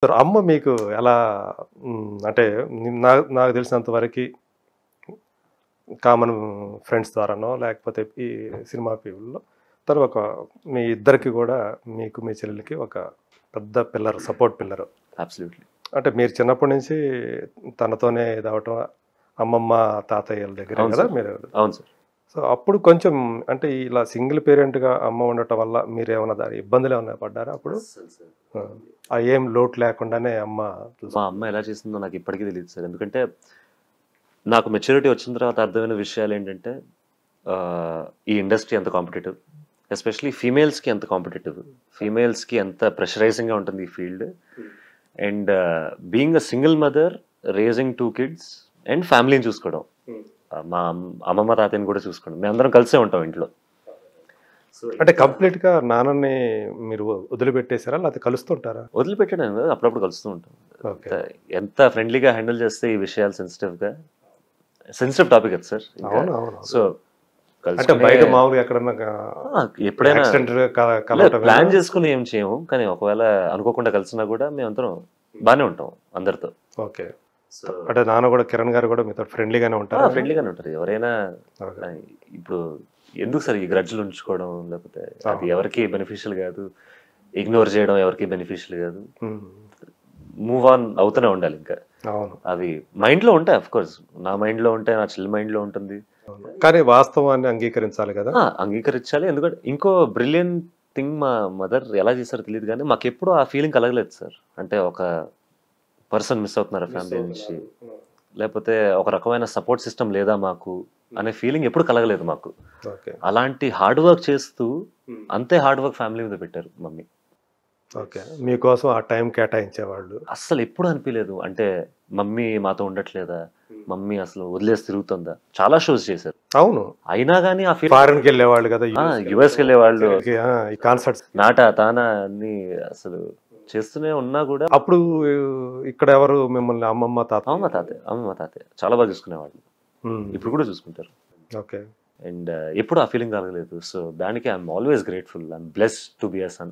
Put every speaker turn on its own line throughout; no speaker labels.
Sir అమ్మ మీకు ఎలా అంటే నాకు తెలిసినంత వరకి కామన్ ఫ్రెండ్స్ ద్వారానో లేకపోతే ఈ సినిమా పీపుల్‌లో తను ఒక మీ ఇద్దరికి గూడా మీకు, మీ చెల్లెలికి ఒక పెద్ద పిల్లర్, సపోర్ట్ పిల్లరు.
అబ్సల్యూట్‌లీ.
అంటే మీరు చిన్నప్పటి నుంచి తనతోనే ఇదవ్వటం అమ్మమ్మ, తాతయ్యల దగ్గరే
అవును
గదా
సార్.
మీరు.
అవును సార్.
సో, అప్పుడు కొంచెం అంటే ఇలా సింగిల్ పేరెంట్‌గా అమ్మ ఉండటం వల్ల మీరేమన్నా ఇబ్బందులేమన్నా పడ్డారా అప్పుడు?
అస్సలు సార్.
ఆ! ఏం లోటు లేకుండానే అమ్మ
మా అమ్మ ఎలా చేసిందో నాకు ఇప్పటికీ తెలీదు సార్. ఎందుకంటే నాకు మెచ్యూరిటీ వచ్చిన తర్వాత అర్థమైన విషయాలేంటంటే ఈ ఇండస్ట్రీ ఎంత కాంపిటీటివ్. ఎస్పెషల్లీ ఫీమేల్స్‌కి ఎంత కాంపిటీటివ్. ఫీమేల్స్‌కి ఎంత ప్రెషరైజింగ్‌గా ఉంటుంది ఈ field. And being a single mother, raising 2 kids and ఫ్యామిలీని చూసుకోవడం. మా అమ్మమ్మ, తాతయ్యని కూడా చూసుకోవడం. మేమందరం కలిసే ఉంటాం ఇంట్లో.
అంటే కంప్లీట్‌గా నాన్నని మీరు వదిలిపెట్టేసారా? లేకపోతే కలుస్తుంటారా?
వదిలిపెట్టడం కాదు, అప్పుడప్పుడు కలుస్తూ ఉంటాం.
ఓకే.
ఎంత ఫ్రెండ్లీగా హ్యాండిల్ చేస్తే ఈ విషయాలు సెన్సిటివ్ టాపిక్ అది సార్.
అవును. అవును.
సో
అంటే బయట మామూలుగా ఎక్కడన్నా
ఎప్పుడైనా
యాక్సిడెంట్‌గా కలవటం
ప్లాన్ చేసుకుని ఏం చేయము. కానీ ఒకవేళ అనుకోకుండా కలిసినా కూడా మేమందరం బాగానే ఉంటాం అందరితో.
ఓకే. అంటే నాన్న గూడా, కిరణ్ గారు గూడా మీతో ఫ్రెండ్లీగానే ఉంటారా?
ఫ్రెండ్లీగానే ఉంటారు. ఎవరైనా
ఓకే.
ఇప్పుడు ఎందుకు సార్ ఈ గ్రడ్జ్లు ఉంచుకోవడం, లేకపోతే అది ఎవరికి బెనిఫిషియల్ కాదు. ఇగ్నోర్ చేయడం ఎవరికి బెనిఫిషియల్ కాదు. మూవ్ ఆన్ అవుతూనే ఉండాలి ఇంకా.
అవును.
అవి మైండ్లో ఉంటాయి. అఫ్ కోర్స్ నా మైండ్లో ఉంటాయి, నా చెల్లి మైండ్లో ఉంటుంది.
కానీ వాస్తవాన్ని అంగీకరించాలి కదా.
అంగీకరించాలి. ఎందుకంటే ఇంకో బ్రిలియంట్ థింగ్ మా మదర్ ఎలా చేశారో తెలియదు కానీ మాకు ఎప్పుడు ఆ ఫీలింగ్ కలగలేదు సార్. అంటే ఒక పర్సన్ మిస్ అవుతున్నారు ఫ్యామిలీ నుంచి, లేకపోతే ఒక రకమైన సపోర్ట్ సిస్టమ్ లేదా మాకు అనే ఫీలింగ్ ఎప్పుడు కలగలేదు మాకు.
ఓకే.
అలాంటి హార్డ్ వర్క్ చేస్తూ అంతే హార్డ్ వర్క్ ఫ్యామిలీ మీద పెట్టారు మమ్మీ.
ఓకే. మీకోసం ఆ టైం కేటాయించేవాళ్ళు.
అస్సలు ఎప్పుడు అనిపించలేదు అంటే మమ్మీ మాతో ఉండట్లేదా, మమ్మీ అసలు వదిలేసి తిరుగుతుందా. చాలా షోస్ చేశారు.
అవును.
అయినా కానీ ఆ ఫీల్
ఫారెన్‌కి వెళ్ళేవాళ్ళు కదా.
యుఎస్కి వెళ్ళేవాళ్ళు,
ఈ కాన్సర్ట్స్.
నాటా తానా అన్ని అసలు చేస్తూనే ఉన్నా కూడా.
అప్పుడు ఇక్కడ ఎవరు మిమ్మల్ని అమ్మమ్మ, తాత?
అమ్మమ్మ తాతయ్య చాలా బాగా చూసుకునేవాళ్ళు. ఇప్పుడు కూడా చూసుకుంటారు.
ఓకే.
అండ్ ఎప్పుడు ఆ ఫీలింగ్ కలగలేదు. సో దానికి I'm always grateful. I'm blessed to be a son.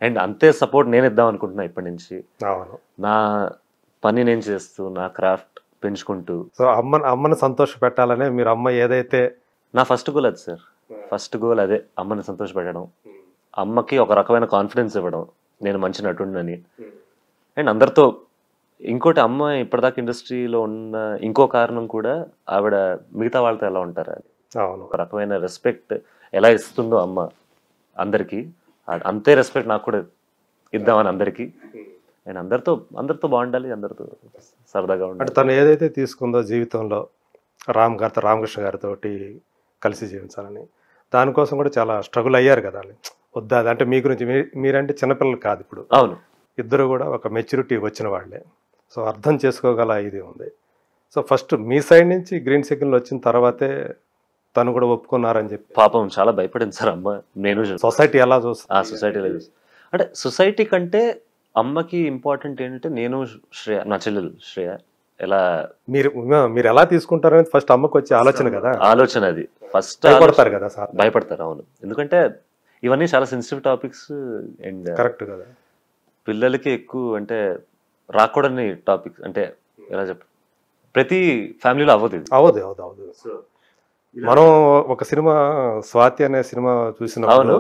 And అంతే సపోర్ట్ నేను ఇద్దాం అనుకుంటున్నా ఇప్పటి నుంచి.
అవును.
నా పని నేను చేస్తూ, నా క్రాఫ్ట్ పెంచుకుంటూ.
సో అమ్మని సంతోష పెట్టాలనే మీరు అమ్మ ఏదైతే.
నా ఫస్ట్ గోల్ అది సార్. ఫస్ట్ గోల్ అదే, అమ్మని సంతోష పెట్టడం, అమ్మకి ఒక రకమైన కాన్ఫిడెన్స్ ఇవ్వడం నేను మంచి నటుండని. అండ్ అందరితో ఇంకోటి, అమ్మ ఇప్పటిదాకా ఇండస్ట్రీలో ఉన్న ఇంకో కారణం కూడా ఆవిడ మిగతా వాళ్ళతో ఎలా ఉంటారా,
అవును,
ఒక రకమైన రెస్పెక్ట్ ఎలా ఇస్తుందో అమ్మ అందరికీ, అంతే రెస్పెక్ట్ నాకు కూడా ఇద్దామని అందరికీ. అండ్ అందరితో బాగుండాలి, అందరితో సరదాగా ఉండాలి.
అంటే తను ఏదైతే తీసుకుందో జీవితంలో రామకృష్ణ గారితో కలిసి జీవించాలని, దానికోసం కూడా చాలా స్ట్రగుల్ అయ్యారు కదా. వద్దా అంటే మీ గురించి మీరంటే చిన్నపిల్లలు కాదు ఇప్పుడు.
అవును.
ఇద్దరు కూడా ఒక మెచ్యూరిటీ వచ్చిన వాళ్ళే. సో అర్థం చేసుకోగల ఇది ఉంది. సో ఫస్ట్ మీ సైడ్ నుంచి గ్రీన్ సిగ్నల్ వచ్చిన తర్వాతే తను కూడా ఒప్పుకున్నారని చెప్పి.
పాపం చాలా భయపడింది సార్ అమ్మ. నేను
సొసైటీ ఎలా చూస్తుంది?
ఆ సొసైటీలో అంటే సొసైటీ కంటే అమ్మకి ఇంపార్టెంట్ ఏంటంటే నేను శ్రేయ, నా చెల్లెలు శ్రేయ ఎలా
మీరు ఎలా తీసుకుంటారని ఫస్ట్ అమ్మకు వచ్చే ఆలోచన కదా.
ఆలోచన అది ఫస్ట్
భయపడతారు కదా సార్.
భయపడతారు. అవును. ఎందుకంటే ఇవన్నీ చాలా సెన్సిటివ్ టాపిక్స్. అండ్
కరెక్ట్ కదా.
పిల్లలకి ఎక్కువ అంటే రాకూడని టాపిక్స్. అంటే ఎలా చెప్ప, ప్రతి ఫ్యామిలీలో అవ్వదు.
మనం ఒక సినిమా స్వాతి అనే సినిమా చూసినప్పుడు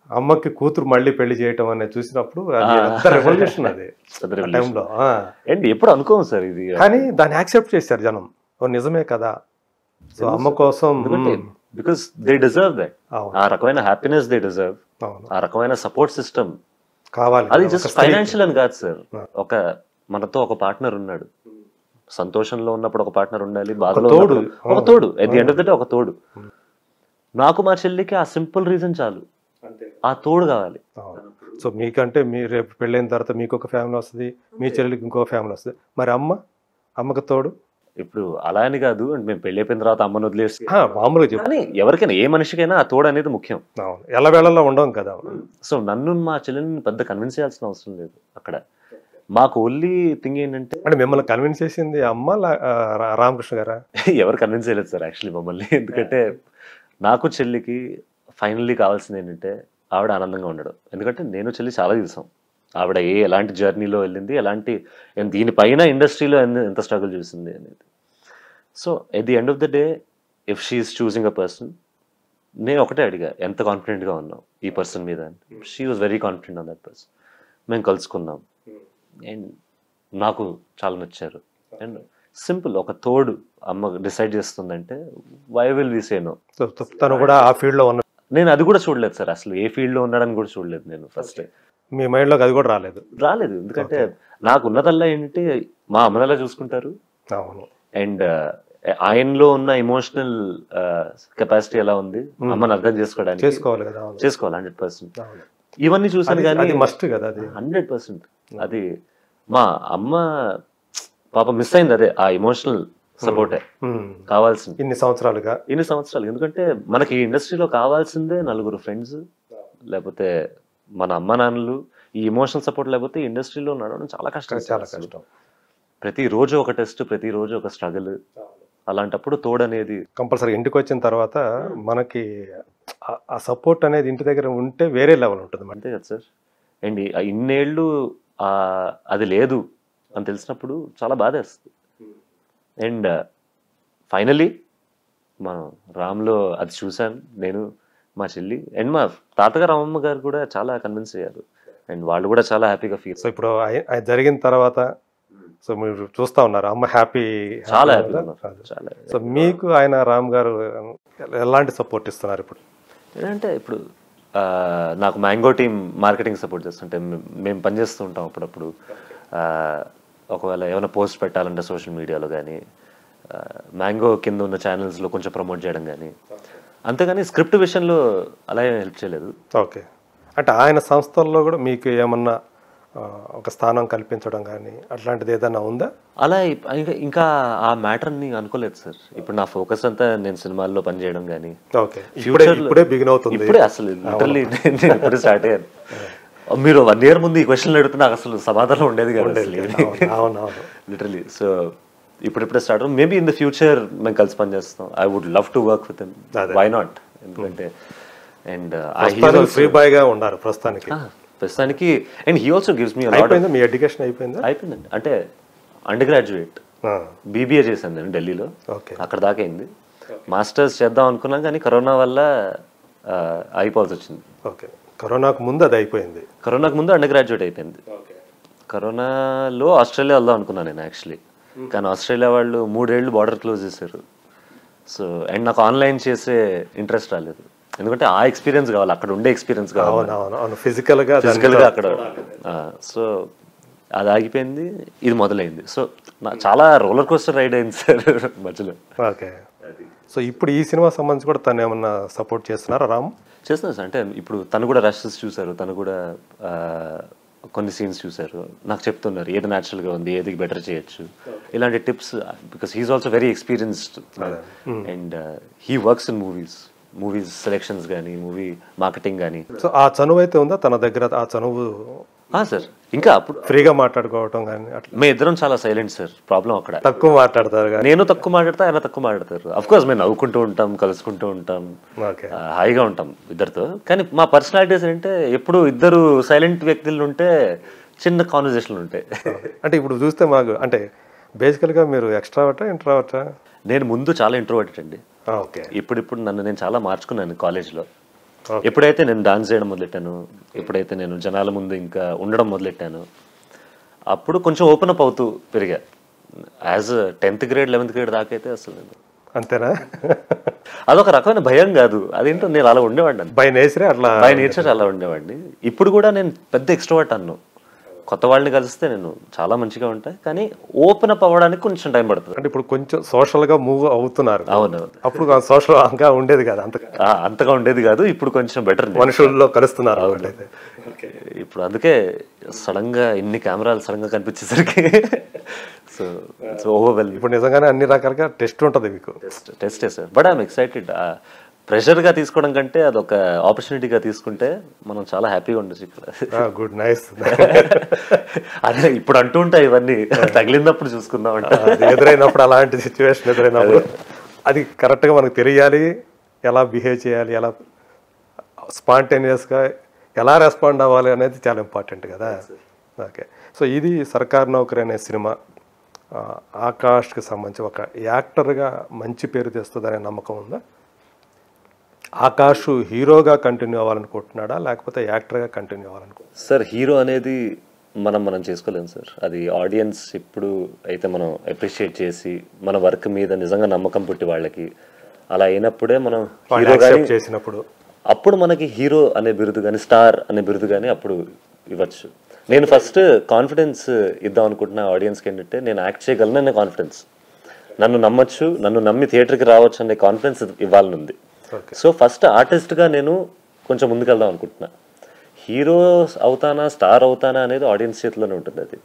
అమ్మకి కూతురు మళ్ళీ పెళ్లి చేయటం అనేది చూసినప్పుడు అది రెవల్యూషన్. అది టైంలో
అండ్ ఎప్పుడు అనుకోము సార్ ఇది,
కానీ దాన్ని యాక్సెప్ట్ చేశారు జనం. నిజమే కదా. సో అమ్మ కోసం,
బికాస్ దే డిజర్వ్ దట్. ఆ రకమైన హ్యాపీనెస్ దే డిజర్వ్. ఆ రకమైన సపోర్ట్ సిస్టమ్
కావాలి.
అది జస్ట్ ఫైనాన్షియల్ అని కాదు సార్. మనతో ఒక పార్ట్నర్ ఉన్నాడు. సంతోషంలో ఉన్నప్పుడు ఒక పార్ట్నర్ ఉండాలి, బాధలో ఒక తోడు. At the end of the day ఒక తోడు. నాకు మా చెల్లికి ఆ సింపుల్ రీజన్ చాలు, ఆ తోడు కావాలి.
సో మీకంటే మీరు రేపు పెళ్ళైన తర్వాత మీకు ఒక ఫ్యామిలీ వస్తుంది, మీ చెల్లికి ఇంకో ఫ్యామిలీ వస్తుంది. మరి అమ్మకి తోడు
ఇప్పుడు అలా అని కాదు, అంటే మేము పెళ్లి అయిపోయిన తర్వాత అమ్మను వదిలేసి
మామూలుగా చెప్పు.
కానీ ఎవరికైనా, ఏ మనిషికైనా ఆ తోడు అనేది ముఖ్యం.
ఎలా వేళల్లో ఉండవు కదా.
సో నన్ను మా చెల్లెని పెద్ద కన్విన్స్ చేయాల్సిన అవసరం లేదు అక్కడ. మాకు ఓన్లీ థింగ్ ఏంటంటే,
అంటే మిమ్మల్ని కన్విన్స్ చేసింది అమ్మ రామకృష్ణ గారా?
ఎవరు కన్విన్స్ చేయలేదు సార్ యాక్చువల్లీ మమ్మల్ని. ఎందుకంటే నాకు చెల్లికి ఫైనల్లీ కావాల్సింది ఏంటంటే ఆవిడ ఆనందంగా ఉండడం. ఎందుకంటే నేను చెల్లి చాలా చూసాం, ఆవిడ ఎలాంటి జర్నీలో వెళ్ళింది, ఎలాంటి దీనిపైన ఇండస్ట్రీలో ఎంత స్ట్రగుల్ చూసింది అనేది. So at the end of the day if she's choosing a person, నేను ఒకటే అడిగా, ఎంత కాన్ఫిడెంట్గా ఉన్నావు ఈ పర్సన్ మీద అని. She was very confident on that person. మేము కలుసుకున్నాం అండ్ నాకు చాలా నచ్చారు. అండ్ సింపుల్, ఒక తోడు అమ్మ డిసైడ్ చేస్తుందంటే why will we say no.
So తను కూడా ఆ ఫీల్డ్లో ఉన్న,
నేను అది కూడా చూడలేదు సార్, అసలు ఏ ఫీల్డ్లో ఉన్నాడని కూడా చూడలేదు నేను ఫస్ట్.
మీ మైండ్లోకి అది కూడా రాలేదు.
ఎందుకంటే నాకు ఉన్నదల్లా ఏంటంటే మా అమ్మనలా చూసుకుంటారు.
అవును.
అండ్ ఆయనలో ఉన్న ఎమోషనల్ కెపాసిటీ ఎలా ఉంది, అమ్మని అర్థం చేసుకోవడానికి
చేసుకోవాలి కదా.
చేసుకోవాలి 100%. ఇవన్నీ చూసాను కానీ
మస్ట్ కదా అది
100%. అది మా అమ్మ పాప మిస్ అయింది, అదే ఆ ఎమోషనల్ సపోర్టే కావాల్సింది
ఇన్ని సంవత్సరాలు. ఎందుకంటే
మనకి ఈ ఇండస్ట్రీలో కావాల్సిందే నలుగురు ఫ్రెండ్స్, లేకపోతే మన అమ్మ నాన్నలు. ఈ ఎమోషనల్ సపోర్ట్ లేకపోతే ఇండస్ట్రీలో నడవడం చాలా కష్టం. ప్రతిరోజు ఒక టెస్ట్, ప్రతిరోజు ఒక స్ట్రగుల్. అలాంటప్పుడు తోడు అనేది
కంపల్సరీ. ఇంటికి వచ్చిన తర్వాత మనకి ఆ సపోర్ట్ అనేది ఇంటి దగ్గర ఉంటే వేరే లెవెల్ ఉంటుంది.
అంతే కదా సార్. అండ్ ఇన్నేళ్ళు అది లేదు అని తెలిసినప్పుడు చాలా బాధేస్తుంది. అండ్ ఫైనలీ మనం రామ్లో అది చూశాను నేను, మా చెల్లి అండ్ మా తాతగారు అమ్మమ్మ గారు కూడా చాలా కన్విన్స్ అయ్యారు. అండ్ వాళ్ళు కూడా చాలా హ్యాపీగా ఫీల్.
సో ఇప్పుడు జరిగిన తర్వాత సో మీరు చూస్తా ఉన్నారు అమ్మ
చాలా హ్యాపీగా.
సో మీకు ఆయన రామ్ గారు ఎలాంటి సపోర్ట్ ఇస్తున్నారు ఇప్పుడు?
ఏంటంటే ఇప్పుడు నాకు మ్యాంగో టీమ్ మార్కెటింగ్ సపోర్ట్ చేస్తుంటే మేము పనిచేస్తూ ఉంటాం అప్పుడప్పుడు. ఒకవేళ ఏమైనా పోస్ట్ పెట్టాలంటే సోషల్ మీడియాలో కానీ, మ్యాంగో కింద ఉన్న ఛానల్స్లో కొంచెం ప్రమోట్ చేయడం కానీ, అంతేగాని స్క్రిప్ట్ విషయంలో అలా హెల్ప్ చేయలేదు.
ఓకే. అంటే ఆయన సంస్థల్లో కూడా మీకు ఏమన్నా ఒక స్థానం కల్పించడం కానీ అట్లాంటిది ఏదైనా ఉందా?
అలా ఇంకా ఆ మ్యాటర్ని అనుకోలేదు సార్. ఇప్పుడు నా ఫోకస్ అంతా నేను సినిమాల్లో పనిచేయడం కానీ.
ఓకే. ఇప్పుడే బిగిన్ అవుతుంది.
ఇప్పుడే అసలు లిటరల్లీ నేను ఇప్పుడే స్టార్ట్ అయ్యాను. మీరు 1 year ముందు ఈ క్వశ్చన్ అడిగితే నాకు అసలు సమాధానం ఉండేది కాదు లిటరల్లీ. సో ఇప్పుడిప్పుడే start. Maybe in the future మేము కలిసి పనిచేస్తాం. I would love to work with him. Why not? ఎందుకంటే అండ్
ఫ్రీ బాయ్ గా ఉన్నారు ప్రస్తుతానికి.
And he also gives me
మీ ఎడ్యుకేషన్
అయిపోయిందండి. అంటే అండర్ గ్రాడ్యుయేట్ బీబీఏ చేశాను నేను ఢిల్లీలో. అక్కడ దాకా అయింది. మాస్టర్స్ చేద్దాం అనుకున్నాం కానీ కరోనా వల్ల అయిపోవాల్సి వచ్చింది.
ఓకే. కరోనాకు ముందు అది అయిపోయింది.
కరోనాకు ముందు అండర్ గ్రాడ్యుయేట్ అయిపోయింది. కరోనాలో ఆస్ట్రేలియా వెళ్దాం అనుకున్నాను నేను యాక్చువల్లీ. కానీ ఆస్ట్రేలియా వాళ్ళు 3 ఏళ్ళు బార్డర్ క్లోజ్ చేశారు. సో అండ్ నాకు ఆన్లైన్ చేసే ఇంట్రెస్ట్ రాలేదు. ఎందుకంటే ఆ ఎక్స్పీరియన్స్ కావాలి, అక్కడ ఉండే ఎక్స్పీరియన్స్ కావాలి
ఫిజికల్గా
అక్కడ. సో అది ఆగిపోయింది, ఇది మొదలైంది. సో చాలా రోలర్ కోస్టర్ రైడ్ అయింది సార్ మధ్యలో.
ఓకే. సో ఇప్పుడు ఈ సినిమా సంబంధించి కూడా తను ఏమన్నా సపోర్ట్ చేస్తున్నారా రామ్?
చేస్తున్నారు సార్. అంటే ఇప్పుడు తను కూడా రషెస్ చూసారు, తను కూడా కొన్ని సీన్స్ చూసారు, నాకు చెప్తున్నారు ఏది న్యాచురల్గా ఉంది, ఏది బెటర్ చేయొచ్చు, ఇలాంటి tips. Because he's also very experienced and he works in movies selections కానీ, మూవీ మార్కెటింగ్ కానీ.
సో ఆ చనువు అయితే ఉందా తన దగ్గర? ఆ చనువు
సార్ ఇంకా అప్పుడు
ఫ్రీగా మాట్లాడుకోవటం కానీ అట్లా?
మేము ఇద్దరం చాలా సైలెంట్ సార్. ప్రాబ్లం అక్కడ
తక్కువ మాట్లాడతారు.
నేను తక్కువ మాట్లాడతా, ఆయన తక్కువ మాట్లాడతారు. అఫ్ కోర్స్ మేము నవ్వుకుంటూ ఉంటాం, కలుసుకుంటూ ఉంటాం, హాయిగా ఉంటాం ఇద్దరితో. కానీ మా పర్సనాలిటీస్ ఏంటంటే ఎప్పుడు ఇద్దరు సైలెంట్ వ్యక్తులు ఉంటే చిన్న కాన్వర్జేషన్లు ఉంటాయి.
అంటే ఇప్పుడు చూస్తే మాకు అంటే బేసికల్గా మీరు ఎక్స్ట్రావర్టా ఇంట్రావర్టా?
నేను ముందు చాలా ఇంట్రోవర్టెడ్ అండి. ఇప్పుడు నన్ను నేను చాలా మార్చుకున్నాను కాలేజ్లో. ఎప్పుడైతే నేను డాన్స్ చేయడం మొదలెట్టాను, ఎప్పుడైతే నేను జనాల ముందు ఇంకా ఉండడం మొదలెట్టాను, అప్పుడు కొంచెం ఓపెన్ అప్ అవుతూ పెరిగా. As 10th grade 11th grade దాకా అయితే అసలు నేను
అంతేనా?
అదొక రకమైన భయం కాదు, అదేంటో నేను అలా ఉండేవాడిని.
బై నేచర్
అలా ఉండేవాడిని. ఇప్పుడు కూడా నేను పెద్ద ఎక్స్ట్రోవర్ట్ అన్ను. కొత్త వాళ్ళని కలిస్తే నేను చాలా మంచిగా ఉంటాయి, కానీ ఓపెన్ అప్ అవ్వడానికి కొంచెం టైం పడుతుంది.
అంటే ఇప్పుడు కొంచెం సోషల్గా మూవ్ అవుతున్నారు.
అవునవును.
అప్పుడు సోషల్గా ఉండేది కాదు,
అంతగా ఉండేది కాదు. ఇప్పుడు కొంచెం బెటర్,
మనుషుల్లో కలుస్తున్నారు.
ఇప్పుడు అందుకే సడన్ గా ఇన్ని కెమెరాలు సడన్ గా కనిపించేసరికి సో ఓవర్వెల్మింగ్.
ఇప్పుడు నిజంగానే అన్ని రకాలుగా టెస్ట్ ఉంటుంది మీకు.
టెస్టే సార్. But I'm excited. ప్రెషర్గా తీసుకోవడం కంటే అదొక ఆపర్చునిటీగా తీసుకుంటే మనం చాలా హ్యాపీగా ఉండొచ్చు ఇక్కడ.
Good, nice.
అదే ఇప్పుడు అంటూ ఉంటాయి ఇవన్నీ, తగిలినప్పుడు చూసుకుందాం అంటే.
ఎదురైనప్పుడు అలాంటి సిచ్యువేషన్ ఎదురైనప్పుడు అది కరెక్ట్గా మనకు తెలియాలి, ఎలా బిహేవ్ చేయాలి, ఎలా స్పాంటేనియస్గా ఎలా రెస్పాండ్ అవ్వాలి అనేది చాలా ఇంపార్టెంట్ కదా. ఓకే, సో ఇది సర్కార్ నౌకరీ అనే సినిమా ఆకాష్కి సంబంధించి ఒక యాక్టర్గా మంచి పేరు తెస్తుందనే నమ్మకం ఉందా? ఆకాష్ హీరోగా కంటిన్యూ అవ్వాలనుకుంటున్నాడా లేకపోతే యాక్టర్గా కంటిన్యూ అవ్వాలనుకుంటున్నాడా?
సార్ హీరో అనేది మనం చేసుకోలేము సార్. అది ఆడియన్స్ ఇప్పుడు అయితే మనం అప్రిషియేట్ చేసి మన వర్క్ మీద నిజంగా నమ్మకం పుట్టి వాళ్ళకి అలా అయినప్పుడే మనం హీరో
చేసినప్పుడు
అప్పుడు మనకి హీరో అనే బిరుదు కానీ స్టార్ అనే బిరుదు కానీ అప్పుడు ఇవ్వచ్చు. నేను ఫస్ట్ కాన్ఫిడెన్స్ ఇద్దాం అనుకుంటున్నా ఆడియన్స్కి. ఏంటంటే నేను యాక్ట్ చేయగలను అనే కాన్ఫిడెన్స్, నన్ను నమ్మచ్చు, నన్ను నమ్మి థియేటర్కి రావచ్చు అనే కాన్ఫిడెన్స్ ఇవ్వాలని ఉంది. సో ఫస్ట్ ఆర్టిస్ట్గా నేను కొంచెం ముందుకెళ్దాం అనుకుంటున్నా. హీరో అవుతానా స్టార్ అవుతానా అనేది ఆడియన్స్ చేతిలోనే ఉంటుంది. అది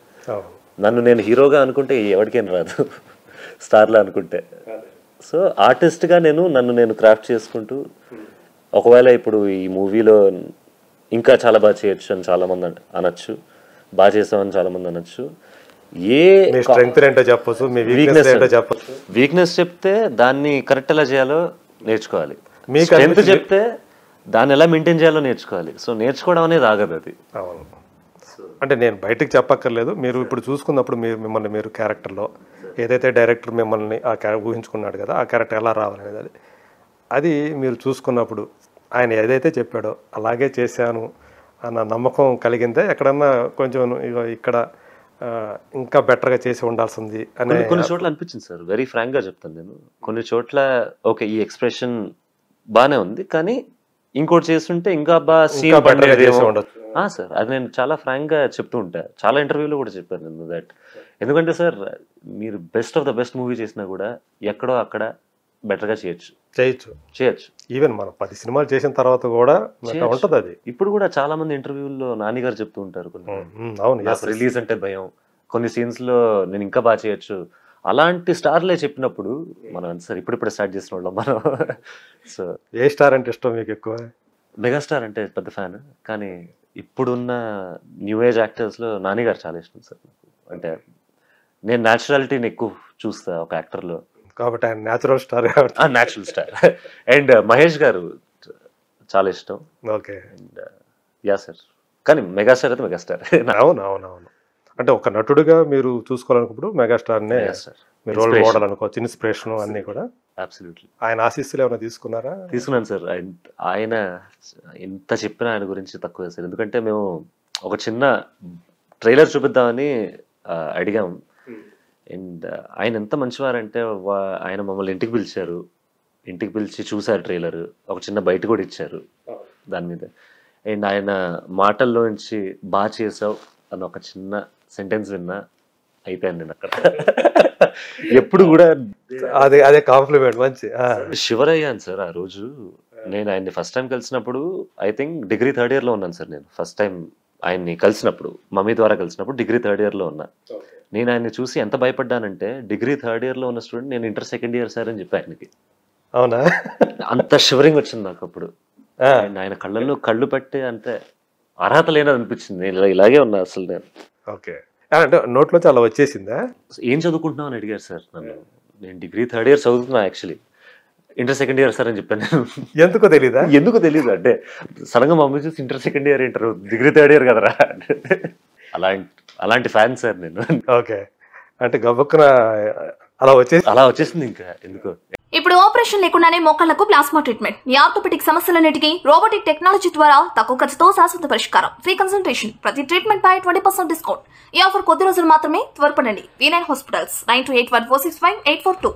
నన్ను నేను హీరోగా అనుకుంటే ఎవరికేం రాదు, స్టార్లా అనుకుంటే. సో ఆర్టిస్ట్గా నన్ను నేను క్రాఫ్ట్ చేసుకుంటూ, ఒకవేళ ఇప్పుడు ఈ మూవీలో ఇంకా చాలా బాగా చేయొచ్చు అని చాలామంది అనొచ్చు, బాగా చేసామని చాలామంది అనొచ్చు. వీక్నెస్ చెప్తే దాన్ని కరెక్ట్ ఎలా చేయాలో నేర్చుకోవాలి, స్ట్రెంత్ చెప్తే దాన్ని ఎలా మెయింటైన్ చేయాలో నేర్చుకోవాలి. సో నేర్చుకోవడం అనేది ఆగదు అది.
అవును, అంటే నేను బయటకు చెప్పక్కర్లేదు. మీరు ఇప్పుడు చూసుకున్నప్పుడు మిమ్మల్ని మీరు క్యారెక్టర్లో ఏదైతే డైరెక్టర్ మిమ్మల్ని ఊహించుకున్నాడు కదా, ఆ క్యారెక్టర్ ఎలా రావాలనేది అది మీరు చూసుకున్నప్పుడు ఆయన ఏదైతే చెప్పాడో అలాగే చేశాను అన్న నమ్మకం కలిగిందే? ఎక్కడన్నా కొంచెం ఇక్కడ ఇంకా బెటర్గా చేసి ఉండాల్సింది అని
కొన్ని చోట్ల అనిపించింది సార్. వెరీ ఫ్రాంక్గా చెప్తాను నేను. కొన్ని చోట్ల ఓకే ఈ ఎక్స్ప్రెషన్ బాగానే ఉంది కానీ ఇంకోటి చేస్తుంటే ఇంకా సార్ అది నేను చాలా ఫ్రాంక్గా చెప్తూ ఉంటా. చాలా ఇంటర్వ్యూలో కూడా చెప్పాను నేను దట్. ఎందుకంటే సార్ మీరు best of the best movie చేసినా కూడా ఎక్కడో అక్కడ బెటర్గా చేయొచ్చు. ఈవెన్
మనం 10 సినిమాలు చేసిన తర్వాత కూడా ఉంటుంది అది.
ఇప్పుడు కూడా చాలా మంది ఇంటర్వ్యూల్లో నాని గారు చెప్తూ ఉంటారు, రిలీజ్ అంటే భయం, కొన్ని సీన్స్ లో నేను ఇంకా బాగా చేయొచ్చు. అలాంటి స్టార్లే చెప్పినప్పుడు మనం సార్ ఇప్పుడిప్పుడే స్టార్ట్ చేసిన వాళ్ళం మనం. సో
ఏ స్టార్ అంటే ఇష్టం మీకు ఎక్కువ?
మెగాస్టార్ అంటే పెద్ద ఫ్యాన్, కానీ ఇప్పుడున్న న్యూ ఏజ్ యాక్టర్స్ లో నాని గారు చాలా ఇష్టం సార్. అంటే నేను న్యాచురాలిటీని ఎక్కువ చూస్తా ఒక యాక్టర్ లో,
కాబట్టి ఆయన natural star.
Natural star. And Mahesh గారు చాలా ఇష్టం.
ఓకే,
అండ్ యా సార్, కానీ మెగాస్టార్ అయితే మెగాస్టార్.
అవును, అంటే ఒక నటుడుగా మీరు చూసుకోవాలనుకున్నప్పుడు మెగాస్టార్నే మీరు రోల్ మోడల్ అనుకోవచ్చు, ఇన్స్పిరేషన్ అన్ని కూడా.
అబ్సల్యూట్లీ.
ఆయన ఆశీస్సులు ఏమైనా తీసుకున్నారా?
తీసుకున్నాను సార్. ఆయన ఎంత చెప్పినా ఆయన గురించి తక్కువే సార్. ఎందుకంటే మేము ఒక చిన్న ట్రైలర్ చూపిద్దామని అడిగాం. అండ్ ఆయన ఎంత మంచివారంటే ఆయన మమ్మల్ని ఇంటికి పిలిచి చూసారు ట్రైలర్, ఒక చిన్న బయట కూడా ఇచ్చారు దాని మీద. అండ్ ఆయన మాటల్లోంచి బాగా చేసావు అన్న ఒక చిన్న సెంటెన్స్ విన్నా అయిపోయాను నేను అక్కడ. ఎప్పుడు కూడా
అదే కాంప్లిమెంట్ మంచి
షివర్ అయ్యాను సార్. ఆ రోజు నేను ఆయన్ని ఫస్ట్ టైం కలిసినప్పుడు I think degree 3rd year లో ఉన్నాను సార్. నేను ఫస్ట్ టైం ఆయన్ని కలిసినప్పుడు మమ్మీ ద్వారా కలిసినప్పుడు డిగ్రీ 3rd year లో ఉన్నా. నేను ఆయన్ని చూసి ఎంత భయపడ్డానంటే డిగ్రీ 3rd year లో ఉన్న స్టూడెంట్ నేను ఇంటర్ 2nd year సార్ అని చెప్పి ఆయనకి.
అవునా?
అంత షివరింగ్ వచ్చింది నాకు అప్పుడు. ఆయన కళ్ళల్లో కళ్ళు పట్టి అంటే అర్హత లేనది అనిపించింది. నేను ఇలాగే ఉన్నా అసలు నేను.
ఓకే, అంటే నోట్లో చాలా వచ్చేసిందా?
ఏం చదువుకుంటున్నావు అని అడిగారు సార్ నన్ను. నేను డిగ్రీ 3rd year చదువుతున్నా, actually inter 2nd year sir అని చెప్పాను నేను.
ఎందుకు తెలీదు
అంటే సడన్ గా మమ్మీ చూసి inter 2nd year inter degree 3rd year కదరా. అలాంటి ఫ్యాన్ సార్ నేను.
ఓకే, అంటే గబక్కున అలా వచ్చేసింది ఇంకా ఎందుకో.
ఇప్పుడు ఆపరేషన్ లేకుండానే మోకాళ్లకు ప్లాస్మా ట్రీట్మెంట్. ఈ ఆర్థోపెటిక్ సమస్యలన్నిటికీ రోబోటిక్ టెక్నాలజీ ద్వారా తక్కువ ఖర్చుతో శాశ్వత పరిష్కారం. ఫ్రీ కన్సల్టేషన్, ప్రతి ట్రీట్మెంట్ పై 20% డిస్కౌంట్. ఈ ఆఫర్ కొద్ది రోజులు మాత్రమే. త్వరపడండి. V9 hospitals 9281465842.